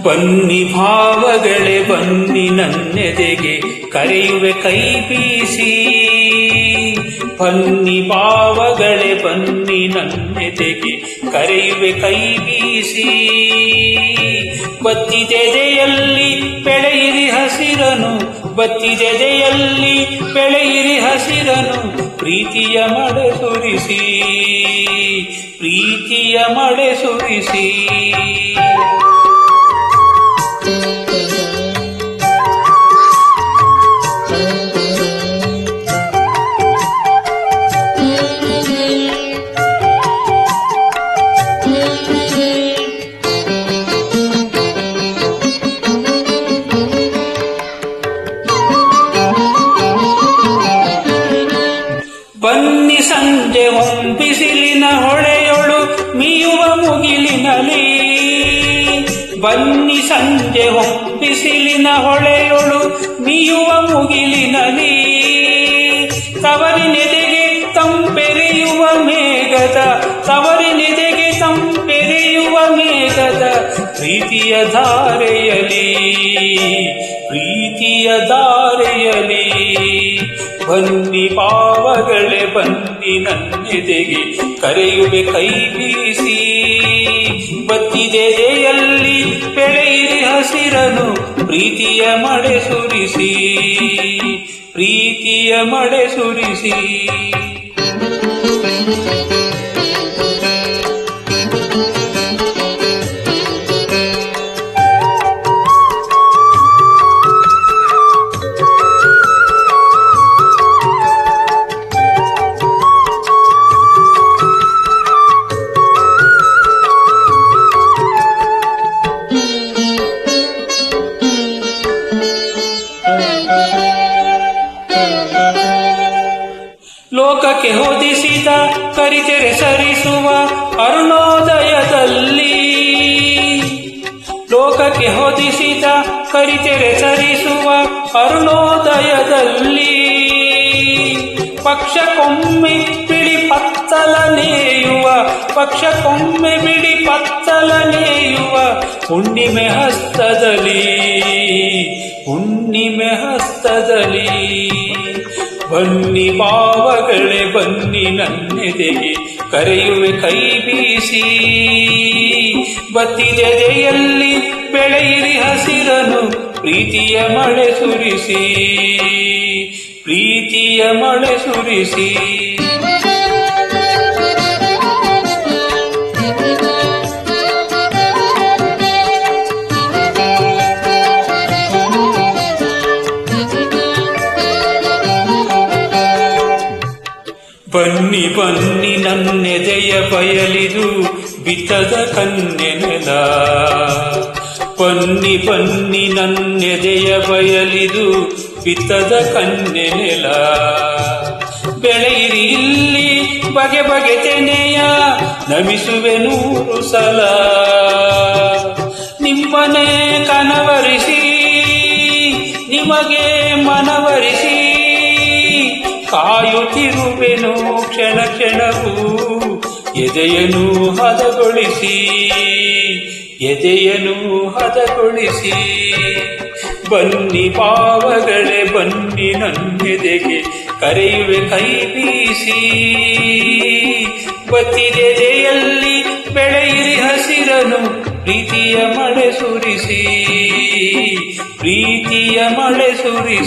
ಬನ್ನಿ ಭಾವಗಳೇ ಬನ್ನಿ ನನ್ನೆದೆಗೆ ಕರೆಯುವೆ ಕೈ ಬೀಸಿ. ಬನ್ನಿ ಭಾವಗಳೇ ಬನ್ನಿ ನನ್ನೆದೆಗೆ ಕರೆಯುವೆ ಕೈ ಬೀಸಿ. ಬತ್ತಿದೆದೆಯಲ್ಲಿ ಬೆಳೆಯಿರಿ ಹಸಿರನು, ಬತ್ತಿದೆದೆಯಲ್ಲಿ ಬೆಳೆಯಿರಿ ಹಸಿರನು. ಪ್ರೀತಿಯ ಮಳೆ ಸುರಿಸಿ, ಪ್ರೀತಿಯ ಮಳೆ ಸುರಿಸಿ. ಬನ್ನಿ ಸಂಜೆ ಹೊಂಬಿಸಿಲಿನ ಹೊಳೆಯೊಳು ಮೀಯುವ ಮುಗಿಲಿನಲಿ. ಬನ್ನಿ ಸಂಜೆ ಹೊಂಬಿಸಿಲಿನ ಹೊಳೆಯೊಳು ಮೀಯುವ ಮುಗಿಲಿನಲಿ. ತವರಿನೆದೆಗೆ ತಂಪೆರೆಯುವ ಮೇಘದ, ತವರಿನೆದೆಗೆ ತಂಪೆರೆಯುವ ಮೇಘದ. ಪ್ರೀತಿಯ ಧಾರೆಯಲಿ, ಪ್ರೀತಿಯ ಧಾರೆಯಲಿ. ಬನ್ನಿ ಭಾವಗಳೇ ಬನ್ನಿ ನನ್ನೆದೆಗೆ ಕರೆಯುವೆ ಕೈ ಬೀಸಿ. ಬತ್ತಿದೆದೆಯಲ್ಲಿ ಬೆಳೆಯಿರಿ ಹಸಿರನು, ಪ್ರೀತಿಯ ಮಳೆ ಸುರಿಸಿ, ಪ್ರೀತಿಯ ಮಳೆ ಸುರಿಸಿ. ಲೋಕಕ್ಕೆ ಹೋದಿಸಿದ ಕರಿತೆರೆ ಸರಿಸುವ ಅರುಣೋದಯದಲ್ಲಿ. ಲೋಕಕ್ಕೆ ಹೋದಿಸಿದ ಕರಿತೆರೆ ಸರಿಸುವ ಅರುಣೋದಯದಲ್ಲಿ. ಪಕ್ಷಕ್ಕೊಮ್ಮೆ ಬಿಳಿ ಪತ್ತಲ ನೇಯುವ, ಪಕ್ಷಕ್ಕೊಮ್ಮೆ ಬಿಳಿ ಪತ್ತಲ ನೇಯುವ. ಹುಣ್ಣಿಮೆ ಹಸ್ತದಲ್ಲಿ, ಹುಣ್ಣಿಮೆ ಹಸ್ತದಲ್ಲಿ. ಬನ್ನಿ ಭಾವಗಳೇ ಬನ್ನಿ ನನ್ನೆದೆಗೆ ಕರೆಯುವೆ ಕೈ ಬೀಸಿ. ಬತ್ತಿದೆದೆಯಲ್ಲಿ ಬೆಳೆಯಿರಿ ಹಸಿರನು, ಪ್ರೀತಿಯ ಮಳೆ ಸುರಿಸಿ, ಪ್ರೀತಿಯ ಮಳೆ ಸುರಿಸಿ. ಬನ್ನಿ ಬನ್ನಿ ನನ್ನೆದೆಯ ಬಯಲಿದು ಬಿತ್ತದ ಕನ್ಯೆ ನೆಲ. ಬನ್ನಿ ಬನ್ನಿ ನನ್ನೆದೆಯ ಬಯಲಿದು ಬಿತ್ತದ ಕನ್ಯೆ ನೆಲ. ಬೆಳೆಯಿರಿ ಇಲ್ಲಿ ಬಗೆ ಬಗೆ ತೆನೆಯ ನಮಿಸುವೆ 100 ಸಲ. ನಿಮ್ಮನೆ ಕನವರಿಸಿ ನಿಮಗೆ ಮನವರಿಸಿ. ಕಾಯುತ್ತಿರುವೆನು ಕ್ಷಣ ಕ್ಷಣವೂ ಎದೆಯನು ಹದಗೊಳಿಸಿ, ಎದೆಯನು ಹದಗೊಳಿಸಿ. ಬನ್ನಿ ಭಾವಗಳೇ ಬನ್ನಿ ನನ್ನೆದೆಗೆ ಕರೆಯುವೆ ಕೈ ಬೀಸಿ. ಬತ್ತಿದೆದೆಯಲ್ಲಿ ಬೆಳೆಯಿರಿ ಹಸಿರನು, ಪ್ರೀತಿಯ ಮಳೆ ಸುರಿಸಿ, ಪ್ರೀತಿಯ ಮಳೆ ಸುರಿಸಿ.